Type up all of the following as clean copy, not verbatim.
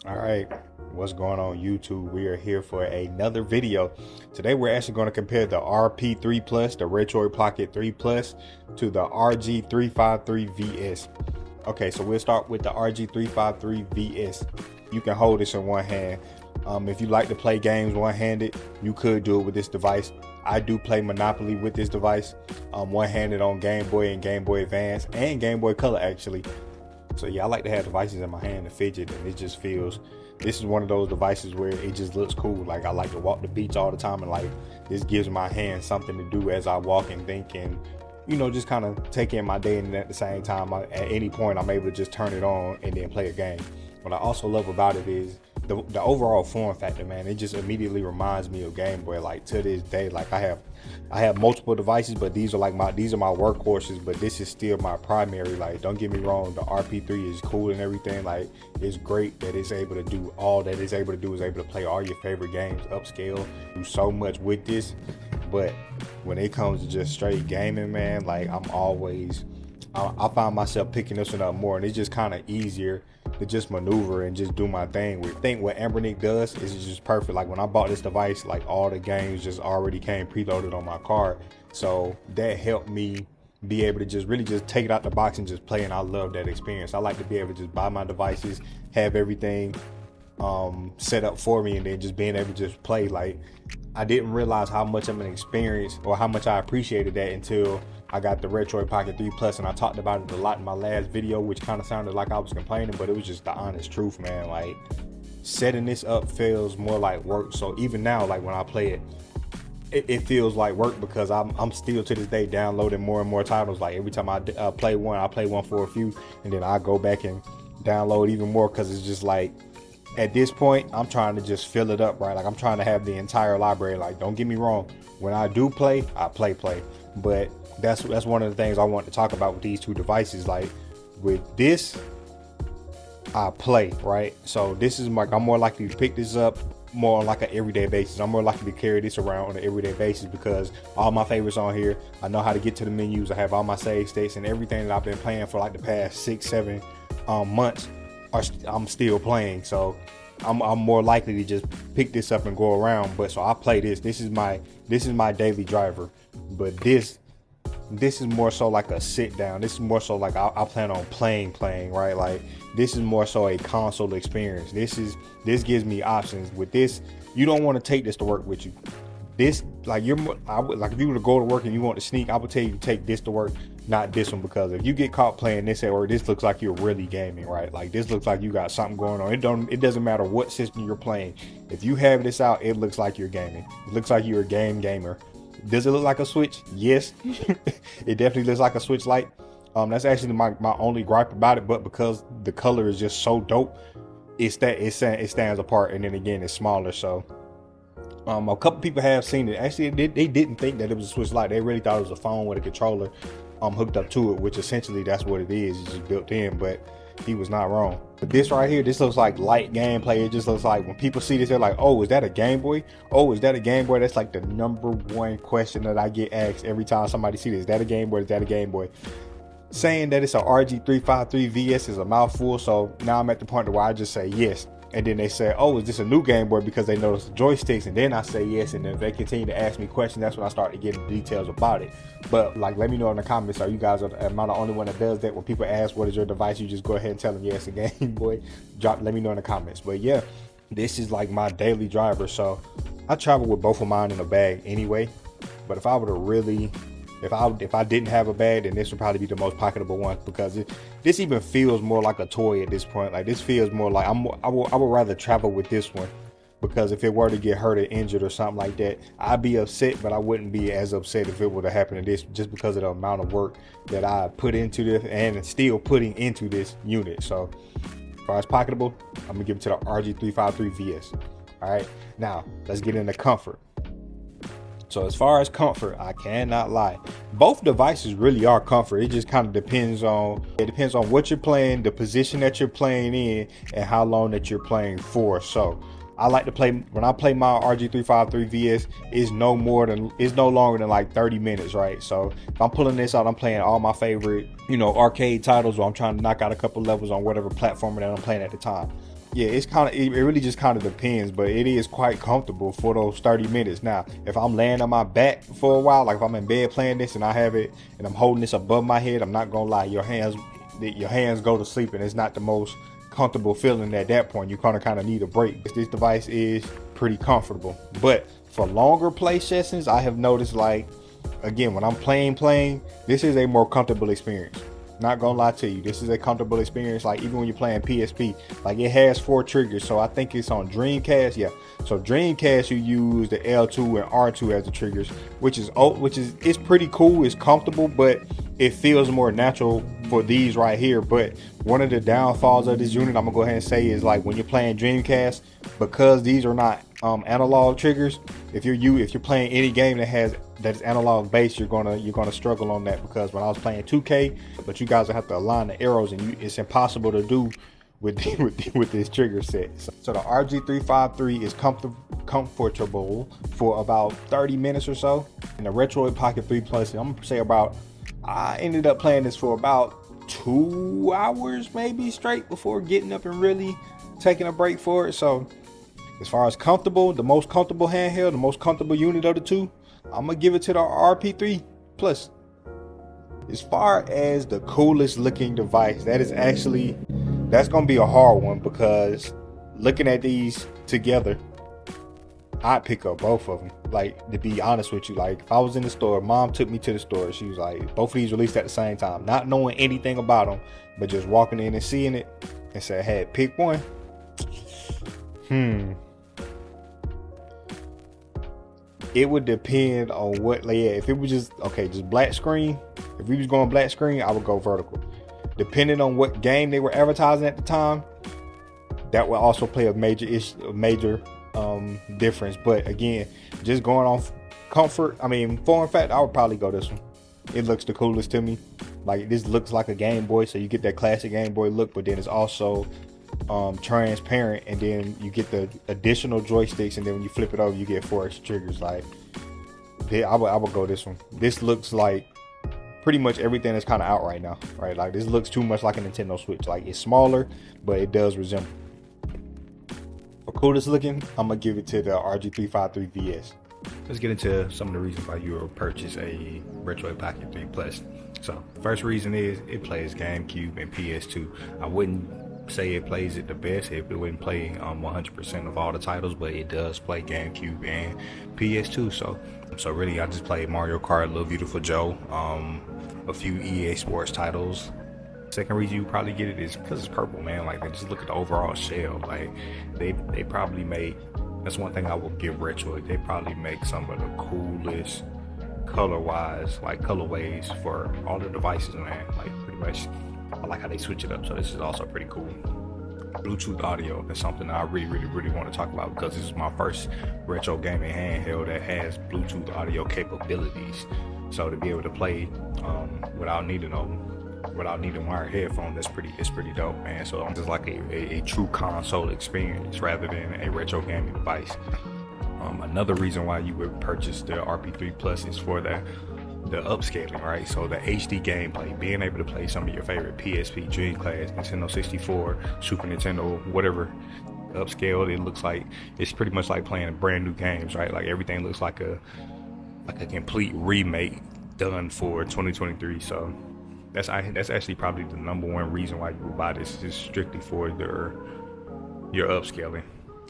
All right, what's going on YouTube? We are here for another video. Today we're actually going to compare the RP3 Plus, the Retroid Pocket 3 Plus, to the RG353vs. Okay, so we'll start with the RG353vs. You can hold this in one hand. If you like to play games one-handed, you could do it with this device. I do play Monopoly with this device, one-handed on Game Boy and Game Boy Advance and Game Boy Color actually. So yeah, I like to have devices in my hand and fidget, and it just feels, this is one of those devices where it just looks cool. Like, I like to walk the beach all the time, and like, this gives my hand something to do as I walk and think, and you know, just kind of take in my day. And at the same time, at any point I'm able to just turn it on and then play a game. What I also love about it is the overall form factor, man. It just immediately reminds me of Game Boy. Like, to this day, like, I have multiple devices, but these are my workhorses, but this is still my primary. Like, don't get me wrong, the RP3 is cool and everything. Like, it's great that it's able to do all that it's able to do. Is able to play all your favorite games, upscale, do so much with this. But when it comes to just straight gaming, man, like, I find myself picking this one up more, and it's just kind of easier to just maneuver and just do my thing with. I think what Anbernic does is just perfect. Like, when I bought this device, like, all the games just already came preloaded on my card, so that helped me be able to just really just take it out the box and just play. And I love that experience. I like to be able to just buy my devices, have everything set up for me, and then just being able to just play. Like, I didn't realize how much of an experience or how much I appreciated that until I got the Retroid Pocket 3 Plus, and I talked about it a lot in my last video, which kind of sounded like I was complaining, but it was just the honest truth, man. Like, setting this up feels more like work. So even now, like, when I play it feels like work, because I'm still to this day downloading more and more titles. Like, every time I play one, I play one for a few, and then I go back and download even more, because it's just like, at this point, I'm trying to just fill it up, right? Like, I'm trying to have the entire library. Like, don't get me wrong, when I do play, I play, but that's one of the things I want to talk about with these two devices. Like, with this, I play, right? So this is like, I'm more likely to pick this up more on like an everyday basis. I'm more likely to carry this around on an everyday basis, because all my favorites on here, I know how to get to the menus, I have all my save states, and everything that I've been playing for like the past 6-7 months I'm still playing. So I'm more likely to just pick this up and go around. But so I play this is my daily driver. But this is more so like a sit down. This is more so like I plan on playing, right? Like, this is more so a console experience. This gives me options. With this, you don't want to take this to work with you. This, like, like, if you were to go to work and you want to sneak, I would tell you to take this to work, not this one, because if you get caught playing this at work, this looks like you're really gaming, right? Like, this looks like you got something going on. It doesn't matter what system you're playing. If you have this out, it looks like you're gaming. It looks like you're a gamer. Does it look like a Switch? Yes. It definitely looks like a Switch Lite. That's actually my only gripe about it, but because the color is just so dope, it stands apart. And then again, it's smaller, so a couple people have seen it. Actually, they didn't think that it was a Switch Lite. They really thought it was a phone with a controller hooked up to it, which essentially that's what it is. It's just built in, but he was not wrong. But this right here, this looks like light gameplay. It just looks like, when people see this, they're like, oh, is that a Game Boy? Oh, is that a Game Boy? That's like the #1 question that I get asked every time somebody sees this. Is that a Game Boy? Is that a Game Boy? Saying that it's a RG353vs is a mouthful, so now I'm at the point where I just say yes. And then they say, oh, is this a new Game Boy, because they notice the joysticks, and then I say yes. And then if they continue to ask me questions, that's when I start to get into details about it. But like, let me know in the comments, am I the only one that does that? When people ask what is your device, you just go ahead and tell them, yes, a Game Boy. Let me know in the comments. But yeah, this is like my daily driver. So I travel with both of mine in a bag anyway. But if I were to really, if I didn't have a bag, then this would probably be the most pocketable one, because this even feels more like a toy at this point. Like, this feels more like I would rather travel with this one, because if it were to get hurt or injured or something like that, I'd be upset, but I wouldn't be as upset if it would have happened to this, just because of the amount of work that I put into this and still putting into this unit. So as far as pocketable, I'm gonna give it to the RG353vs. All right, now let's get into comfort. So as far as comfort, I cannot lie, both devices really are comfort. It just kind of depends on what you're playing, the position that you're playing in, and how long that you're playing for. So I like to play, when I play my RG353vs, it's no longer than like 30 minutes, right? So if I'm pulling this out, I'm playing all my favorite, arcade titles, or I'm trying to knock out a couple levels on whatever platform that I'm playing at the time. Yeah, it's kind of, it really just kind of depends, but it is quite comfortable for those 30 minutes. Now, if I'm laying on my back for a while, like if I'm in bed playing this and I have it and I'm holding this above my head, I'm not gonna lie, your hands go to sleep and it's not the most comfortable feeling at that point. You kind of need a break. This device is pretty comfortable, but for longer play sessions, I have noticed, like, again, when I'm playing, this is a more comfortable experience. Not gonna lie to you, this is a comfortable experience. Like even when you're playing PSP, like it has 4 triggers, so I think it's on Dreamcast. Yeah, so Dreamcast you use the L2 and R2 as the triggers, which is it's pretty cool, it's comfortable, but it feels more natural for these right here. But one of the downfalls of this unit, I'm gonna go ahead and say, is like when you're playing Dreamcast, because these are not analog triggers. If you're playing any game that's analog based, you're gonna struggle on that, because when I was playing 2K, but you guys will have to align the arrows, and it's impossible to do with this trigger set. So the RG353 is comfortable for about 30 minutes or so, and the Retroid Pocket 3 Plus, I'm gonna say I ended up playing this for about 2 hours maybe straight before getting up and really taking a break for it. So as far as comfortable, the most comfortable handheld, the most comfortable unit of the two, I'm gonna give it to the RP3 Plus. As far as the coolest looking device, that's gonna be a hard one, because looking at these together, I'd pick up both of them. Like, to be honest with you, like if I was in the store, mom took me to the store, she was like, both of these released at the same time, not knowing anything about them, but just walking in and seeing it and said, hey, pick one. It would depend on what layer. If it was just black screen, if we was going black screen, I would go vertical. Depending on what game they were advertising at the time, that would also play a major difference. But again, just going off comfort, form factor, I would probably go this one. It looks the coolest to me. Like, this looks like a Game Boy, so you get that classic Game Boy look, but then it's also transparent, and then you get the additional joysticks, and then when you flip it over, you get 4 extra triggers. Like, I would go this one. This looks like pretty much everything that's kind of out right now, right? Like, this looks too much like a Nintendo Switch. Like, it's smaller, but it does resemble. For coolest looking, I'm gonna give it to the RG353vs. Let's get into some of the reasons why you will purchase a Retroid Pocket 3 Plus. So, first reason is it plays GameCube and PS2. I wouldn't say it plays it the best. It wouldn't play 100% of all the titles, but it does play GameCube and PS2. So really, I just played Mario Kart, Little Beautiful Joe, a few EA Sports titles. Second reason you probably get it is because it's purple, man. Like, just look at the overall shell. Like, they probably make, that's one thing I will give Retroid, they probably make some of the coolest colorways for all the devices, man. Like, pretty much, I like how they switch it up. So this is also pretty cool. Bluetooth audio is something that I really want to talk about, because this is my first retro gaming handheld that has Bluetooth audio capabilities. So to be able to play without needing wired headphones, it's pretty dope, man. So it's like a true console experience rather than a retro gaming device. Another reason why you would purchase the RP3 Plus is for the upscaling, right? So the HD gameplay, being able to play some of your favorite PSP, Dreamcast, Nintendo 64, Super Nintendo, whatever, upscaled. It looks like it's pretty much like playing brand new games, right? Like, everything looks like a complete remake done for 2023. So that's actually probably the #1 reason why you would buy this, is strictly for your upscaling.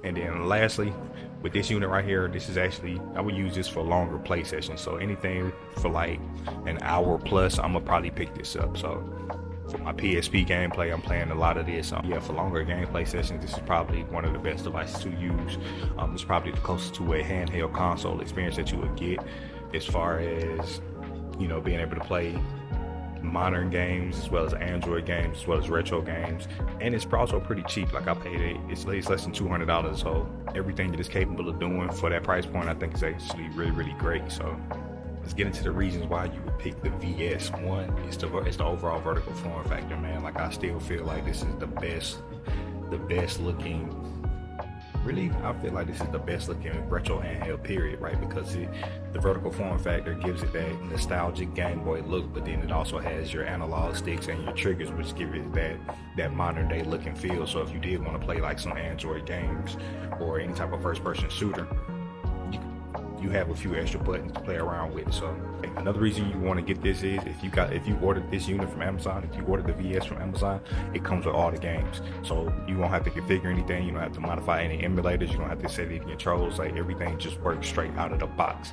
And then lastly, with this unit right here, this is actually, I would use this for longer play sessions. So anything for like an hour plus, I'm gonna probably pick this up. So for my PSP gameplay, I'm playing a lot of this. Yeah, for longer gameplay sessions, this is probably one of the best devices to use. It's probably the closest to a handheld console experience that you would get, as far as, being able to play modern games as well as Android games as well as retro games. And it's also pretty cheap. Like, I paid it's less than $200, so everything that it's capable of doing for that price point, I think is actually really great. So let's get into the reasons why you would pick the VS. One, it's the overall vertical form factor, man. Like, I still feel like this is the best looking really, I feel like this is the best looking retro handheld period, right? Because the vertical form factor gives it that nostalgic Game Boy look, but then it also has your analog sticks and your triggers, which give it that modern day look and feel. So if you did want to play like some Android games or any type of first person shooter, you have a few extra buttons to play around with. So another reason you want to get this is if you ordered this unit from Amazon, if you ordered the VS from Amazon, it comes with all the games. So you won't have to configure anything, you don't have to modify any emulators, you don't have to set any controls. Like, everything just works straight out of the box.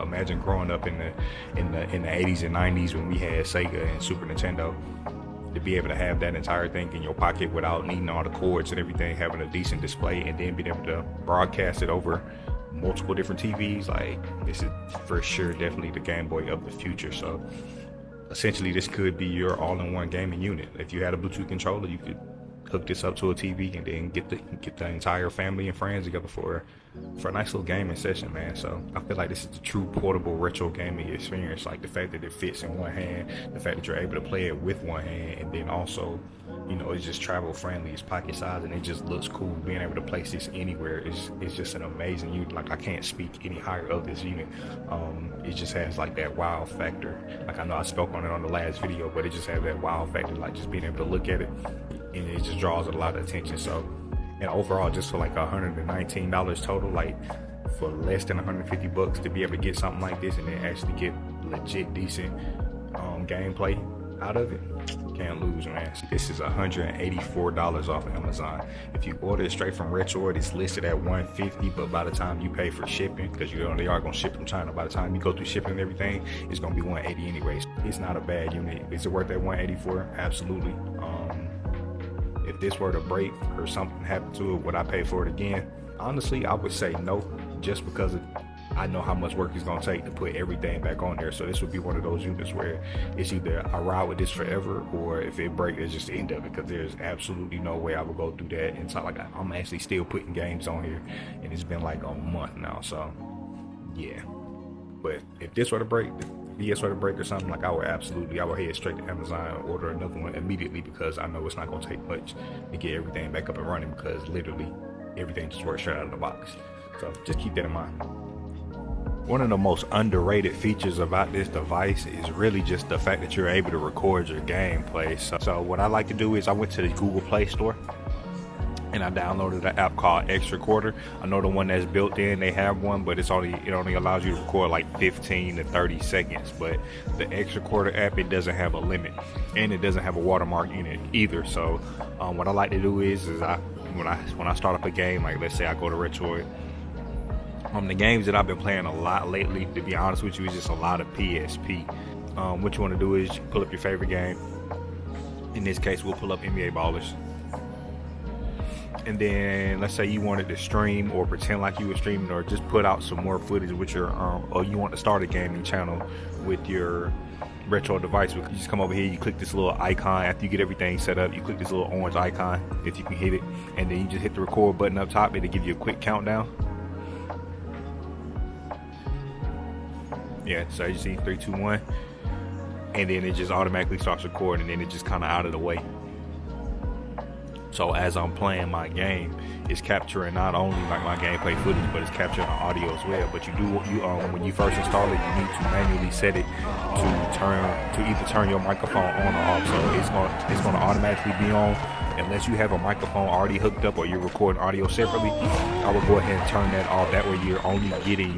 Imagine growing up in the 80s and 90s when we had Sega and Super Nintendo, to be able to have that entire thing in your pocket without needing all the cords and everything, having a decent display, and then being able to broadcast it over multiple different TVs. Like, this is for sure definitely the Game Boy of the future. So essentially this could be your all-in-one gaming unit. If you had a Bluetooth controller, you could hook this up to a TV and then get the entire family and friends together for a nice little gaming session, man. So I feel like this is the true portable retro gaming experience. Like, the fact that it fits in one hand, the fact that you're able to play it with one hand, and then also, you know, it's just travel friendly, it's pocket size, and it just looks cool. Being able to place this anywhere is just an amazing unit. Like, I can't speak any higher of this unit. It just has like that wow factor. Like, I know I spoke on it on the last video, but it just has that wow factor. Like, just being able to look at it, and it just draws a lot of attention. So, and overall, just for like $119 total, like for less than 150 bucks, to be able to get something like this and then actually get legit decent gameplay out of it, can't lose, man. This is $184 off of Amazon. If you order it straight from Retroid, it's listed at $150, but by the time you pay for shipping, because you know they are going to ship from China, by the time you go through shipping and everything, it's going to be $180 anyways. It's not a bad unit. Is it worth that $184? Absolutely. If this were to break or something happened to it, would I pay for it again? Honestly, I would say no, just because I know how much work it's going to take to put everything back on there. So this would be one of those units where it's either I ride with this forever, or if it breaks, it's just the end of it, because there's absolutely no way I would go through that. And it's not like I'm actually still putting games on here, and it's been like a month now. So yeah, but if this were to break, VS were to break or something, like I would head straight to Amazon and order another one immediately, because I know it's not going to take much to get everything back up and running, because literally everything just works straight out of the box. So just keep that in mind. One of the most underrated features about this device is really just the fact that you're able to record your gameplay. So what I like to do is I went to the Google Play Store and I downloaded an app called X-Recorder. I know the one that's built in, they have one, but it only allows you to record like 15 to 30 seconds. But the X-Recorder app, it doesn't have a limit, and it doesn't have a watermark in it either. So what I like to do is when I start up a game, like let's say I go to Retroid, the games that I've been playing a lot lately, to be honest with you, is just a lot of PSP. What you want to do is you pull up your favorite game. In this case, we'll pull up NBA Ballers. And then let's say you wanted to stream or pretend like you were streaming, or just put out some more footage with your or you want to start a gaming channel with your retro device. You just come over here, you click this little icon. After you get everything set up, you click this little orange icon, if you can hit it, and then you just hit the record button up top. It'll give you a quick countdown. Yeah, so you see 3, 2, 1, and then it just automatically starts recording, and then it's just kind of out of the way. So as I'm playing my game, it's capturing not only like my gameplay footage, but it's capturing the audio as well. But when you first install it, you need to manually set it to either turn your microphone on or off. So it's going to automatically be on unless you have a microphone already hooked up or you're recording audio separately. I will go ahead and turn that off. That way you're only getting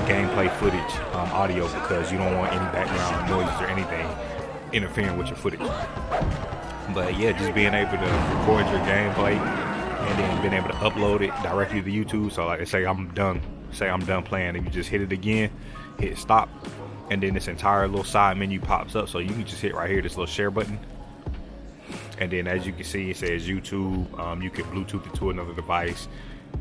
gameplay footage audio, because you don't want any background noises or anything interfering with your footage. But yeah, just being able to record your gameplay and then being able to upload it directly to YouTube. So like say I'm done playing, and you just hit it again, hit stop, and then this entire little side menu pops up. So you can just hit right here, this little share button, and then as you can see, it says YouTube. You can Bluetooth it to another device.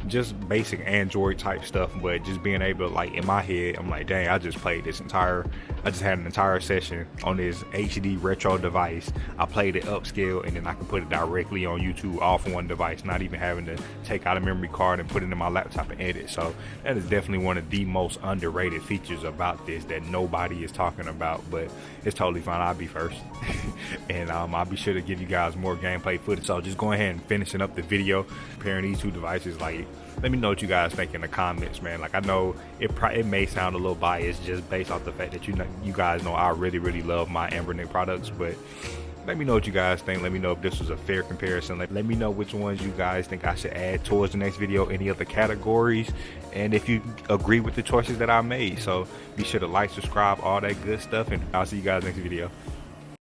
just basic Android type stuff, but just being able to, like, in my head, I'm like, dang, I just had an entire session on this HD retro device. I played it upscale, and then I can put it directly on YouTube off one device, not even having to take out a memory card and put it in my laptop and edit. So that is definitely one of the most underrated features about this that nobody is talking about, but it's totally fine. I'll be first. And I'll be sure to give you guys more gameplay footage. So just go ahead and finishing up the video comparing these two devices. Like, let me know what you guys think in the comments, man. Like, I know it may sound a little biased just based off the fact that you guys know I really love my Anbernic products, but let me know what you guys think. Let me know if this was a fair comparison. Let me know which ones you guys think I should add towards the next video, any other categories, and if you agree with the choices that I made. So be sure to like, subscribe, all that good stuff, and I'll see you guys next video.